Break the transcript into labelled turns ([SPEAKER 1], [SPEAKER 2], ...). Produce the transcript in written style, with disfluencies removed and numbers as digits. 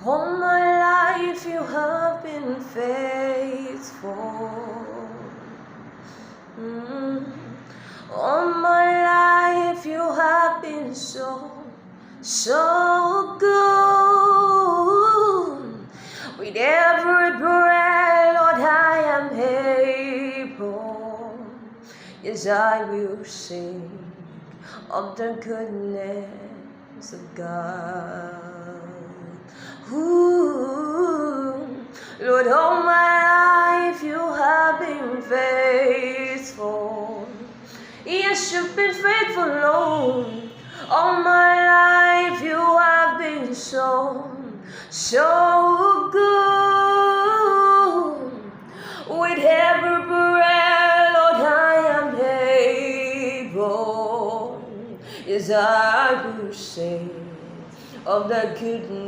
[SPEAKER 1] All my life you have been faithful. All my life you have been so good. With every breath, Lord, I am able. Yes, I will sing of the goodness of God. Ooh, Lord, all my life you have been faithful. Yes, you've been faithful, Lord. All my life you have been so good. With every breath, Lord, I am able. Yes, I will sing of the goodness